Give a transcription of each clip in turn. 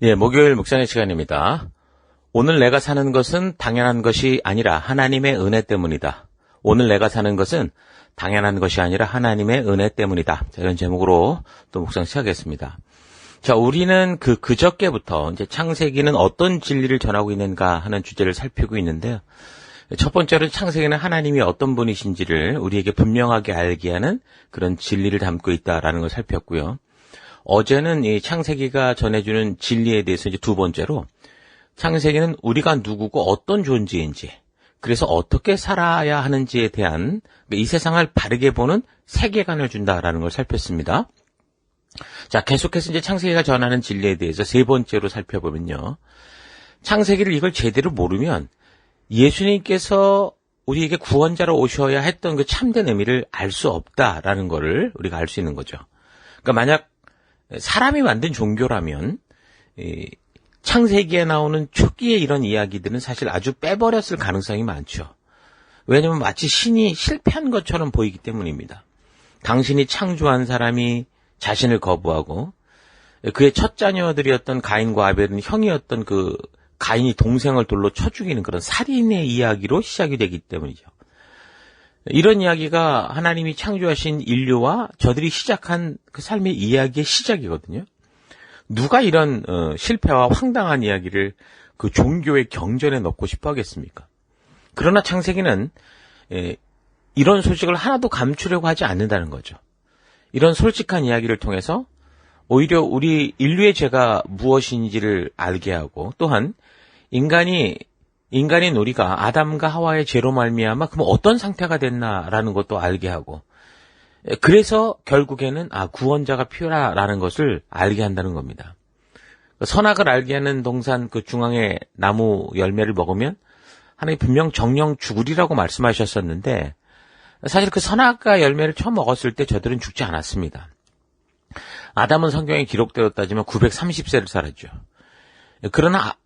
예, 목요일 묵상의 시간입니다. 오늘 내가 사는 것은 당연한 것이 아니라 하나님의 은혜 때문이다. 오늘 내가 사는 것은 당연한 것이 아니라 하나님의 은혜 때문이다. 자, 이런 제목으로 또 묵상 시작하겠습니다. 자, 우리는 그저께부터 이제 창세기는 어떤 진리를 전하고 있는가 하는 주제를 살피고 있는데요. 첫 번째로 창세기는 하나님이 어떤 분이신지를 우리에게 분명하게 알게 하는 그런 진리를 담고 있다라는 걸 살폈고요. 어제는 이 창세기가 전해주는 진리에 대해서 이제 두 번째로 창세기는 우리가 누구고 어떤 존재인지, 그래서 어떻게 살아야 하는지에 대한 이 세상을 바르게 보는 세계관을 준다라는 걸 살폈습니다. 자, 계속해서 이제 창세기가 전하는 진리에 대해서 세 번째로 살펴보면요. 창세기를 이걸 제대로 모르면 예수님께서 우리에게 구원자로 오셔야 했던 그 참된 의미를 알 수 없다라는 거를 우리가 알 수 있는 거죠. 그러니까 만약 사람이 만든 종교라면 창세기에 나오는 초기의 이런 이야기들은 사실 아주 빼버렸을 가능성이 많죠. 왜냐하면 마치 신이 실패한 것처럼 보이기 때문입니다. 당신이 창조한 사람이 자신을 거부하고 그의 첫 자녀들이었던 가인과 아벨은 형이었던 그 가인이 동생을 돌로 쳐 죽이는 그런 살인의 이야기로 시작이 되기 때문이죠. 이런 이야기가 하나님이 창조하신 인류와 저들이 시작한 그 삶의 이야기의 시작이거든요. 누가 이런 실패와 황당한 이야기를 그 종교의 경전에 넣고 싶어 하겠습니까? 그러나 창세기는 이런 소식을 하나도 감추려고 하지 않는다는 거죠. 이런 솔직한 이야기를 통해서 오히려 우리 인류의 죄가 무엇인지를 알게 하고, 또한 인간인 우리가 아담과 하와의 죄로 말미암아 그럼 어떤 상태가 됐나라는 것도 알게 하고, 그래서 결국에는 구원자가 필요하다라는 것을 알게 한다는 겁니다. 선악을 알게 하는 동산 그 중앙의 나무 열매를 먹으면 하나님 분명 정령 죽으리라고 말씀하셨었는데, 사실 그 선악과 열매를 처음 먹었을 때 저들은 죽지 않았습니다. 아담은 성경에 기록되었다지만 930세를 살았죠. 그러나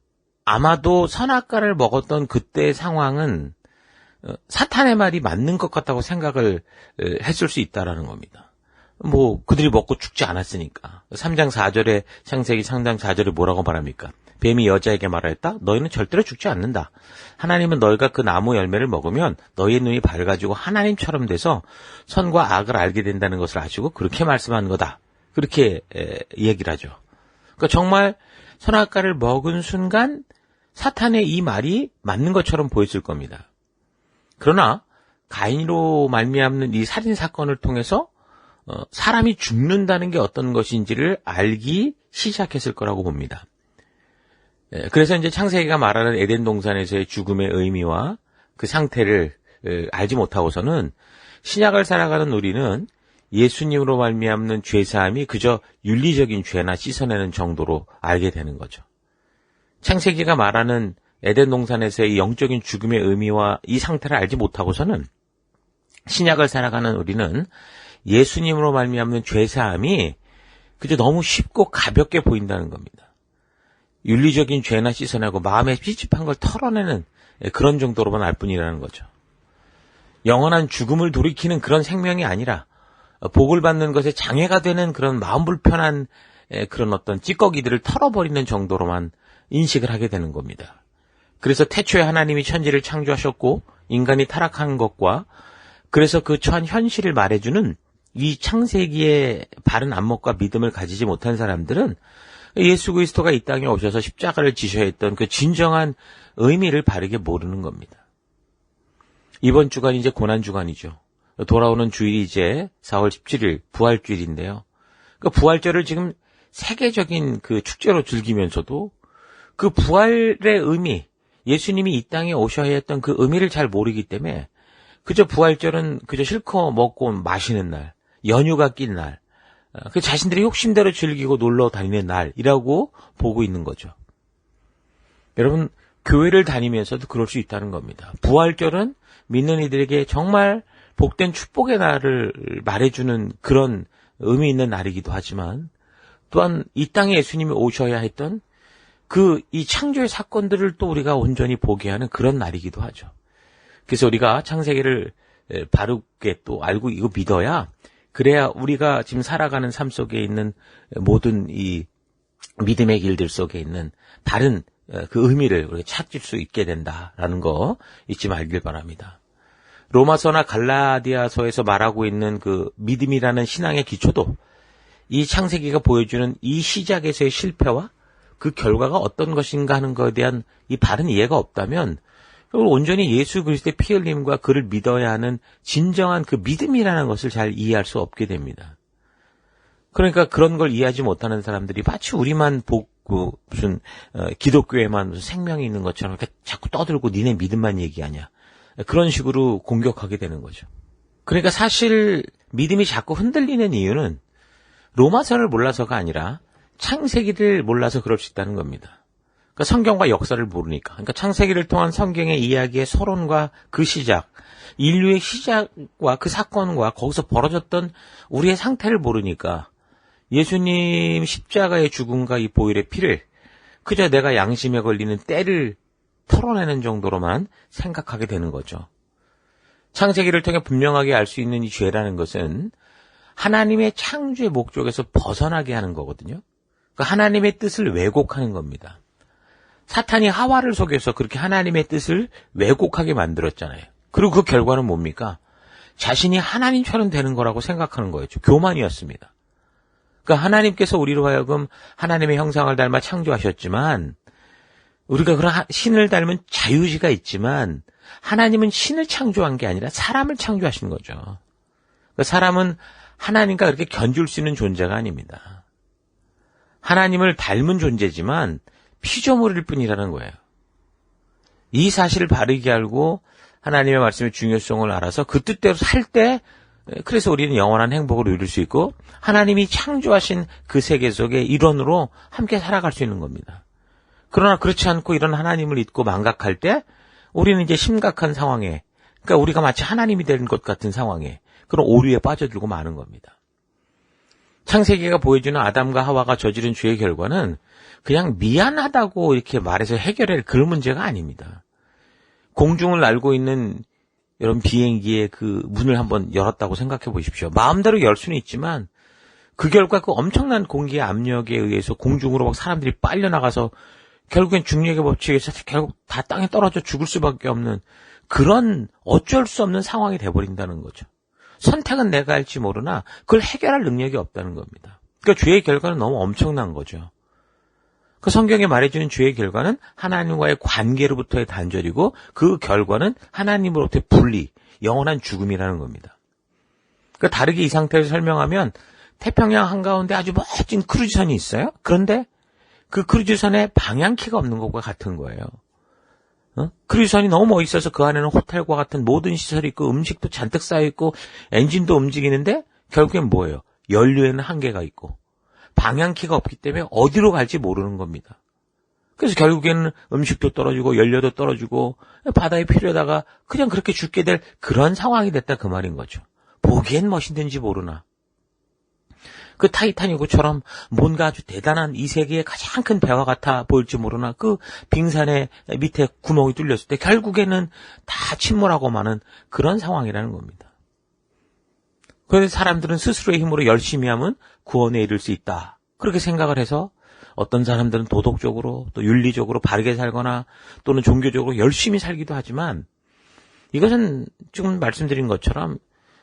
아마도 선악과를 먹었던 그때의 상황은 사탄의 말이 맞는 것 같다고 생각을 했을 수 있다라는 겁니다. 그들이 먹고 죽지 않았으니까. 3장 4절에 창세기 3장 4절에 뭐라고 말합니까? 뱀이 여자에게 말하였다. 너희는 절대로 죽지 않는다. 하나님은 너희가 그 나무 열매를 먹으면 너희의 눈이 밝아지고 하나님처럼 돼서 선과 악을 알게 된다는 것을 아시고 그렇게 말씀한 거다. 그렇게 얘기를 하죠. 그러니까 정말 선악과를 먹은 순간 사탄의 이 말이 맞는 것처럼 보였을 겁니다. 그러나 가인으로 말미암는 이 살인 사건을 통해서 사람이 죽는다는 게 어떤 것인지를 알기 시작했을 거라고 봅니다. 그래서 이제 창세기가 말하는 에덴 동산에서의 죽음의 의미와 그 상태를 알지 못하고서는 신약을 살아가는 우리는 예수님으로 말미암는 죄사함이 그저 윤리적인 죄나 씻어내는 정도로 알게 되는 거죠. 창세기가 말하는 에덴 동산에서의 영적인 죽음의 의미와 이 상태를 알지 못하고서는 신약을 살아가는 우리는 예수님으로 말미암는 죄사함이 그저 너무 쉽고 가볍게 보인다는 겁니다. 윤리적인 죄나 씻어내고 마음에 찝찝한 걸 털어내는 그런 정도로만 알 뿐이라는 거죠. 영원한 죽음을 돌이키는 그런 생명이 아니라 복을 받는 것에 장애가 되는 그런 마음 불편한 그런 어떤 찌꺼기들을 털어버리는 정도로만 인식을 하게 되는 겁니다. 그래서 태초에 하나님이 천지를 창조하셨고 인간이 타락한 것과 그래서 그 처한 현실을 말해주는 이 창세기의 바른 안목과 믿음을 가지지 못한 사람들은 예수 그리스도가 이 땅에 오셔서 십자가를 지셔야 했던 그 진정한 의미를 바르게 모르는 겁니다. 이번 주간이 이제 고난주간이죠. 돌아오는 주일이 이제 4월 17일 부활주일인데요. 그 부활절을 지금 세계적인 그 축제로 즐기면서도 그 부활의 의미, 예수님이 이 땅에 오셔야 했던 그 의미를 잘 모르기 때문에 그저 부활절은 그저 실컷 먹고 마시는 날, 연휴가 낀 날, 그 자신들이 욕심대로 즐기고 놀러 다니는 날이라고 보고 있는 거죠. 여러분, 교회를 다니면서도 그럴 수 있다는 겁니다. 부활절은 믿는 이들에게 정말 복된 축복의 날을 말해주는 그런 의미 있는 날이기도 하지만 또한 이 땅에 예수님이 오셔야 했던 이 창조의 사건들을 또 우리가 온전히 보게 하는 그런 날이기도 하죠. 그래서 우리가 창세기를 바르게 또 알고 이거 믿어야 그래야 우리가 지금 살아가는 삶 속에 있는 모든 이 믿음의 길들 속에 있는 다른 그 의미를 우리가 찾을 수 있게 된다라는 거 잊지 말길 바랍니다. 로마서나 갈라디아서에서 말하고 있는 그 믿음이라는 신앙의 기초도 이 창세기가 보여주는 이 시작에서의 실패와 그 결과가 어떤 것인가 하는 것에 대한 이 바른 이해가 없다면 온전히 예수 그리스도의 피 흘림과 그를 믿어야 하는 진정한 그 믿음이라는 것을 잘 이해할 수 없게 됩니다. 그러니까 그런 걸 이해하지 못하는 사람들이 마치 우리만 보고 무슨 기독교에만 무슨 생명이 있는 것처럼 이렇게 자꾸 떠들고 니네 믿음만 얘기하냐. 그런 식으로 공격하게 되는 거죠. 그러니까 사실 믿음이 자꾸 흔들리는 이유는 로마서를 몰라서가 아니라 창세기를 몰라서 그럴 수 있다는 겁니다. 그러니까 성경과 역사를 모르니까. 그러니까 창세기를 통한 성경의 이야기의 서론과 그 시작, 인류의 시작과 그 사건과 거기서 벌어졌던 우리의 상태를 모르니까 예수님 십자가의 죽음과 이 보혈의 피를 그저 내가 양심에 걸리는 때를 털어내는 정도로만 생각하게 되는 거죠. 창세기를 통해 분명하게 알 수 있는 이 죄라는 것은 하나님의 창조의 목적에서 벗어나게 하는 거거든요. 그러니까 하나님의 뜻을 왜곡하는 겁니다. 사탄이 하와를 속여서 그렇게 하나님의 뜻을 왜곡하게 만들었잖아요. 그리고 그 결과는 뭡니까? 자신이 하나님처럼 되는 거라고 생각하는 거였죠. 교만이었습니다. 그러니까 하나님께서 우리로 하여금 하나님의 형상을 닮아 창조하셨지만 우리가 그런 신을 닮은 자유의지가 있지만 하나님은 신을 창조한 게 아니라 사람을 창조하신 거죠. 그러니까 사람은 하나님과 그렇게 견줄 수 있는 존재가 아닙니다. 하나님을 닮은 존재지만 피조물일 뿐이라는 거예요. 이 사실을 바르게 알고 하나님의 말씀의 중요성을 알아서 그 뜻대로 살 때 그래서 우리는 영원한 행복을 누릴 수 있고 하나님이 창조하신 그 세계 속의 일원으로 함께 살아갈 수 있는 겁니다. 그러나 그렇지 않고 이런 하나님을 잊고 망각할 때 우리는 이제 심각한 상황에 그러니까 우리가 마치 하나님이 된 것 같은 상황에 그런 오류에 빠져들고 마는 겁니다. 창세기가 보여주는 아담과 하와가 저지른 죄의 결과는 그냥 미안하다고 이렇게 말해서 해결할 그런 문제가 아닙니다. 공중을 날고 있는 여러분 비행기의 그 문을 한번 열었다고 생각해 보십시오. 마음대로 열 수는 있지만 그 결과 그 엄청난 공기의 압력에 의해서 공중으로 막 사람들이 빨려나가서 결국엔 중력의 법칙에서 결국 다 땅에 떨어져 죽을 수밖에 없는 그런 어쩔 수 없는 상황이 돼버린다는 거죠. 선택은 내가 할지 모르나 그걸 해결할 능력이 없다는 겁니다. 그러니까 죄의 결과는 너무 엄청난 거죠. 그 성경에 말해주는 죄의 결과는 하나님과의 관계로부터의 단절이고 그 결과는 하나님으로부터의 분리, 영원한 죽음이라는 겁니다. 그러니까 다르게 이 상태를 설명하면 태평양 한가운데 아주 멋진 크루즈선이 있어요. 그런데 그 크루즈선에 방향키가 없는 것과 같은 거예요. 크루즈선이 너무 멋있어서 그 안에는 호텔과 같은 모든 시설이 있고 음식도 잔뜩 쌓여있고 엔진도 움직이는데 결국엔 뭐예요? 연료에는 한계가 있고 방향키가 없기 때문에 어디로 갈지 모르는 겁니다. 그래서 결국에는 음식도 떨어지고 연료도 떨어지고 바다에 필요하다가 그냥 그렇게 죽게 될 그런 상황이 됐다 그 말인 거죠. 보기엔 멋있는지 모르나. 그 타이타닉호처럼 뭔가 아주 대단한 이 세계의 가장 큰 배와 같아 보일지 모르나 그 빙산의 밑에 구멍이 뚫렸을 때 결국에는 다 침몰하고 마는 그런 상황이라는 겁니다. 그런데 사람들은 스스로의 힘으로 열심히 하면 구원에 이를 수 있다. 그렇게 생각을 해서 어떤 사람들은 도덕적으로 또 윤리적으로 바르게 살거나 또는 종교적으로 열심히 살기도 하지만 이것은 지금 말씀드린 것처럼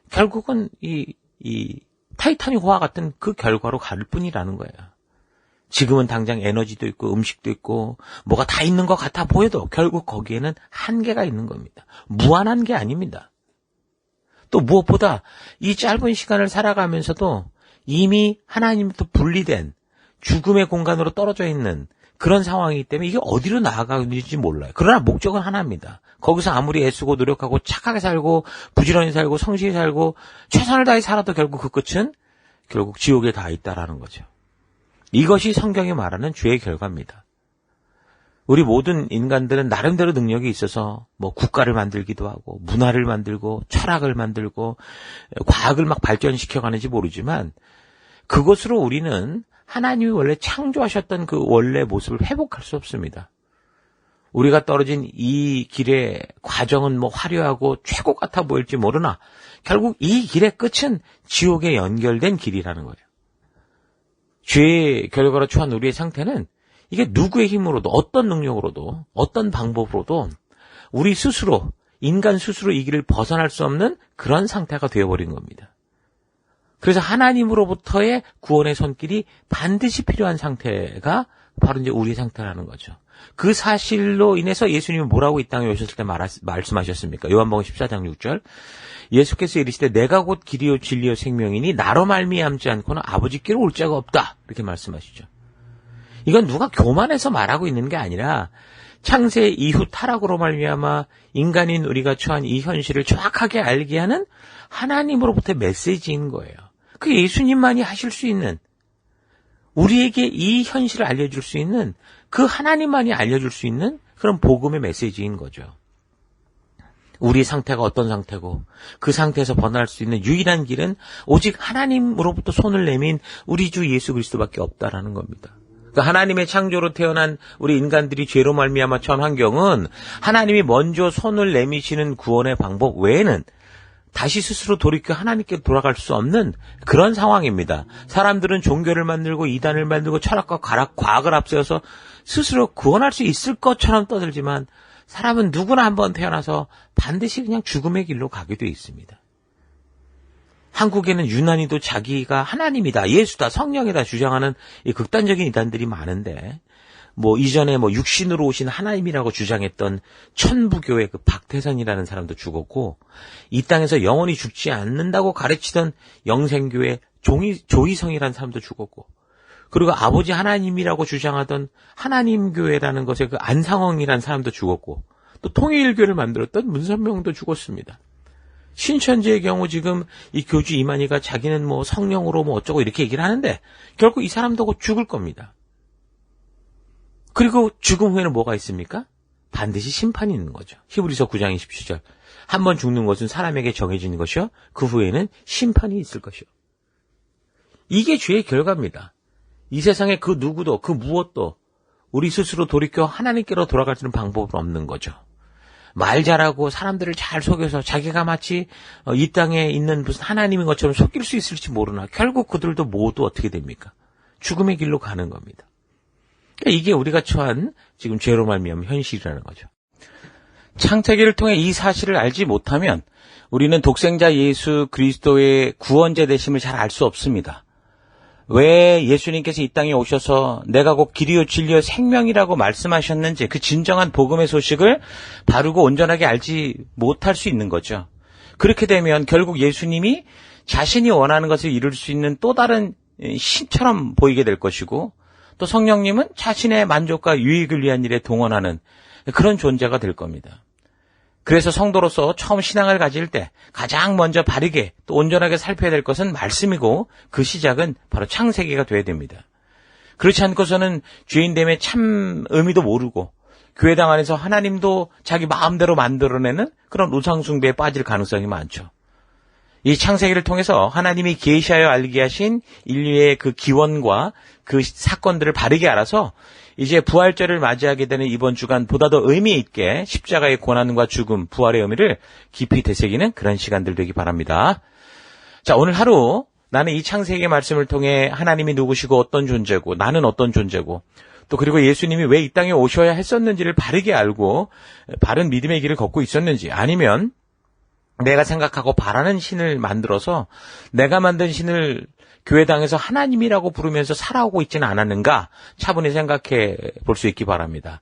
결국은 이 타이타닉호와 같은 그 결과로 갈 뿐이라는 거예요. 지금은 당장 에너지도 있고 음식도 있고 뭐가 다 있는 것 같아 보여도 결국 거기에는 한계가 있는 겁니다. 무한한 게 아닙니다. 또 무엇보다 이 짧은 시간을 살아가면서도 이미 하나님부터 분리된 죽음의 공간으로 떨어져 있는 그런 상황이기 때문에 이게 어디로 나아가는지 몰라요. 그러나 목적은 하나입니다. 거기서 아무리 애쓰고 노력하고 착하게 살고 부지런히 살고 성실히 살고 최선을 다해 살아도 결국 그 끝은 결국 지옥에 다 있다라는 거죠. 이것이 성경이 말하는 죄의 결과입니다. 우리 모든 인간들은 나름대로 능력이 있어서 뭐 국가를 만들기도 하고 문화를 만들고 철학을 만들고 과학을 막 발전시켜가는지 모르지만 그것으로 우리는 하나님이 원래 창조하셨던 그 원래 모습을 회복할 수 없습니다. 우리가 떨어진 이 길의 과정은 뭐 화려하고 최고 같아 보일지 모르나 결국 이 길의 끝은 지옥에 연결된 길이라는 거예요. 죄의 결과로 처한 우리의 상태는 이게 누구의 힘으로도, 어떤 능력으로도, 어떤 방법으로도 우리 스스로, 인간 스스로 이 길을 벗어날 수 없는 그런 상태가 되어버린 겁니다. 그래서 하나님으로부터의 구원의 손길이 반드시 필요한 상태가 바로 이제 우리의 상태라는 거죠. 그 사실로 인해서 예수님이 뭐라고 이 땅에 오셨을 때 말씀하셨습니까? 요한복음 14장 6절. 예수께서 이르시되 내가 곧 길이요 진리요 생명이니 나로 말미암지 않고는 아버지께로 올 자가 없다. 이렇게 말씀하시죠. 이건 누가 교만해서 말하고 있는 게 아니라 창세 이후 타락으로 말미암아 인간인 우리가 처한 이 현실을 정확하게 알게 하는 하나님으로부터의 메시지인 거예요. 그 예수님만이 하실 수 있는, 우리에게 이 현실을 알려줄 수 있는, 그 하나님만이 알려줄 수 있는 그런 복음의 메시지인 거죠. 우리 상태가 어떤 상태고 그 상태에서 벗어날 수 있는 유일한 길은 오직 하나님으로부터 손을 내민 우리 주 예수 그리스도밖에 없다라는 겁니다. 그러니까 하나님의 창조로 태어난 우리 인간들이 죄로 말미암아 처한 환경은 하나님이 먼저 손을 내미시는 구원의 방법 외에는 다시 스스로 돌이켜 하나님께 돌아갈 수 없는 그런 상황입니다. 사람들은 종교를 만들고 이단을 만들고 철학과 과학을 앞세워서 스스로 구원할 수 있을 것처럼 떠들지만 사람은 누구나 한번 태어나서 반드시 그냥 죽음의 길로 가게 돼 있습니다. 한국에는 유난히도 자기가 하나님이다, 예수다, 성령이다 주장하는 이 극단적인 이단들이 많은데, 이전에 육신으로 오신 하나님이라고 주장했던 천부교의 그 박태선이라는 사람도 죽었고, 이 땅에서 영원히 죽지 않는다고 가르치던 영생교의 조희성이라는 사람도 죽었고, 그리고 아버지 하나님이라고 주장하던 하나님교회라는 것의 그 안상홍이라는 사람도 죽었고, 또 통일교를 만들었던 문선명도 죽었습니다. 신천지의 경우 지금 이 교주 이만희가 자기는 성령으로 어쩌고 이렇게 얘기를 하는데 결국 이 사람도 곧 죽을 겁니다. 그리고 죽음 후에는 뭐가 있습니까? 반드시 심판이 있는 거죠. 히브리서 9장 27절. 한 번 죽는 것은 사람에게 정해진 것이요, 그 후에는 심판이 있을 것이요. 이게 죄의 결과입니다. 이 세상에 그 누구도, 그 무엇도 우리 스스로 돌이켜 하나님께로 돌아갈 수 있는 방법은 없는 거죠. 말 잘하고 사람들을 잘 속여서 자기가 마치 이 땅에 있는 무슨 하나님인 것처럼 속일 수 있을지 모르나 결국 그들도 모두 어떻게 됩니까? 죽음의 길로 가는 겁니다. 그러니까 이게 우리가 처한 지금 죄로 말미암은 현실이라는 거죠. 창세기를 통해 이 사실을 알지 못하면 우리는 독생자 예수 그리스도의 구원자 되심을 잘 알 수 없습니다. 왜 예수님께서 이 땅에 오셔서 내가 곧 길이요 진리요 생명이라고 말씀하셨는지 그 진정한 복음의 소식을 바르고 온전하게 알지 못할 수 있는 거죠. 그렇게 되면 결국 예수님이 자신이 원하는 것을 이룰 수 있는 또 다른 신처럼 보이게 될 것이고, 또 성령님은 자신의 만족과 유익을 위한 일에 동원하는 그런 존재가 될 겁니다. 그래서 성도로서 처음 신앙을 가질 때 가장 먼저 바르게 또 온전하게 살펴야 될 것은 말씀이고, 그 시작은 바로 창세기가 돼야 됩니다. 그렇지 않고서는 죄인됨의 참 의미도 모르고 교회당 안에서 하나님도 자기 마음대로 만들어내는 그런 우상숭배에 빠질 가능성이 많죠. 이 창세기를 통해서 하나님이 계시하여 알게 하신 인류의 그 기원과 그 사건들을 바르게 알아서 이제 부활절을 맞이하게 되는 이번 주간 보다 더 의미 있게 십자가의 고난과 죽음, 부활의 의미를 깊이 되새기는 그런 시간들 되기 바랍니다. 자, 오늘 하루 나는 이 창세기의 말씀을 통해 하나님이 누구시고 어떤 존재고 나는 어떤 존재고 또 그리고 예수님이 왜 이 땅에 오셔야 했었는지를 바르게 알고 바른 믿음의 길을 걷고 있었는지, 아니면 내가 생각하고 바라는 신을 만들어서 내가 만든 신을 교회당에서 하나님이라고 부르면서 살아오고 있지는 않았는가 차분히 생각해 볼 수 있기 바랍니다.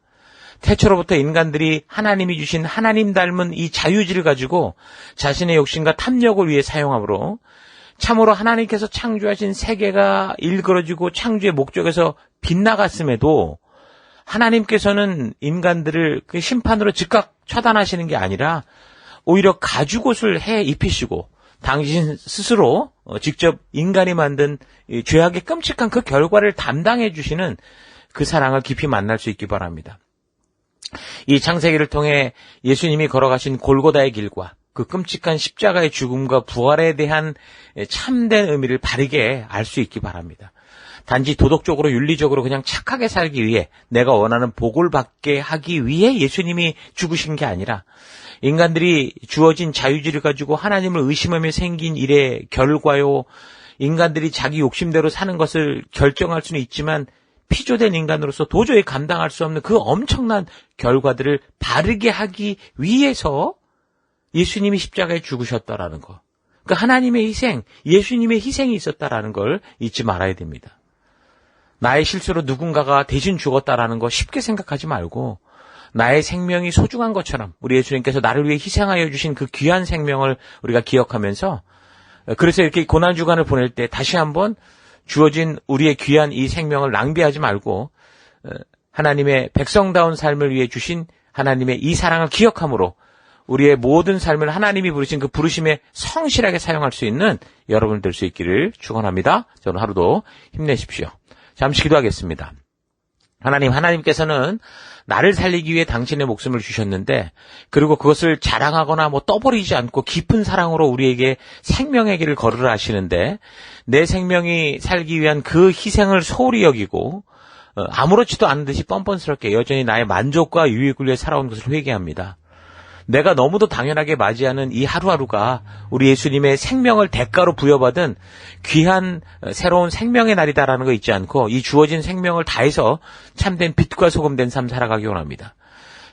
태초로부터 인간들이 하나님이 주신 하나님 닮은 이 자유지를 가지고 자신의 욕심과 탐욕을 위해 사용함으로 참으로 하나님께서 창조하신 세계가 일그러지고 창조의 목적에서 빗나갔음에도 하나님께서는 인간들을 그 심판으로 즉각 처단하시는 게 아니라 오히려 가죽옷을 해 입히시고 당신 스스로 직접 인간이 만든 죄악의 끔찍한 그 결과를 담당해 주시는 그 사랑을 깊이 만날 수 있기 바랍니다. 이 창세기를 통해 예수님이 걸어가신 골고다의 길과 그 끔찍한 십자가의 죽음과 부활에 대한 참된 의미를 바르게 알 수 있기 바랍니다. 단지 도덕적으로 윤리적으로 그냥 착하게 살기 위해 내가 원하는 복을 받게 하기 위해 예수님이 죽으신 게 아니라 인간들이 주어진 자유지를 가지고 하나님을 의심하며 생긴 일의 결과요, 인간들이 자기 욕심대로 사는 것을 결정할 수는 있지만 피조된 인간으로서 도저히 감당할 수 없는 그 엄청난 결과들을 바르게 하기 위해서 예수님이 십자가에 죽으셨다라는 거. 그러니까 하나님의 희생, 예수님의 희생이 있었다라는 걸 잊지 말아야 됩니다. 나의 실수로 누군가가 대신 죽었다라는 거 쉽게 생각하지 말고 나의 생명이 소중한 것처럼 우리 예수님께서 나를 위해 희생하여 주신 그 귀한 생명을 우리가 기억하면서 그래서 이렇게 고난주간을 보낼 때 다시 한번 주어진 우리의 귀한 이 생명을 낭비하지 말고 하나님의 백성다운 삶을 위해 주신 하나님의 이 사랑을 기억함으로 우리의 모든 삶을 하나님이 부르신 그 부르심에 성실하게 사용할 수 있는 여러분 될 수 있기를 축원합니다. 저는 하루도 힘내십시오. 잠시 기도하겠습니다. 하나님께서는 나를 살리기 위해 당신의 목숨을 주셨는데 그리고 그것을 자랑하거나 떠버리지 않고 깊은 사랑으로 우리에게 생명의 길을 걸으라 하시는데 내 생명이 살기 위한 그 희생을 소홀히 여기고 아무렇지도 않은 듯이 뻔뻔스럽게 여전히 나의 만족과 유익을 위해 살아온 것을 회개합니다. 내가 너무도 당연하게 맞이하는 이 하루하루가 우리 예수님의 생명을 대가로 부여받은 귀한 새로운 생명의 날이다라는 거 잊지 않고 이 주어진 생명을 다해서 참된 빛과 소금 된 삶 살아가기 원합니다.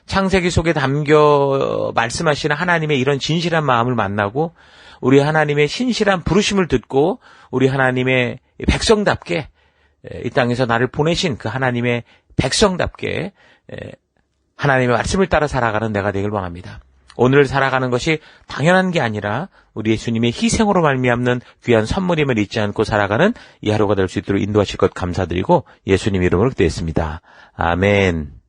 창세기 속에 담겨 말씀하시는 하나님의 이런 진실한 마음을 만나고 우리 하나님의 신실한 부르심을 듣고 우리 하나님의 백성답게 이 땅에서 나를 보내신 그 하나님의 백성답게 하나님의 말씀을 따라 살아가는 내가 되길 원합니다. 오늘 살아가는 것이 당연한 게 아니라 우리 예수님의 희생으로 말미암는 귀한 선물임을 잊지 않고 살아가는 이 하루가 될 수 있도록 인도하실 것 감사드리고 예수님 이름으로 기도했습니다. 아멘.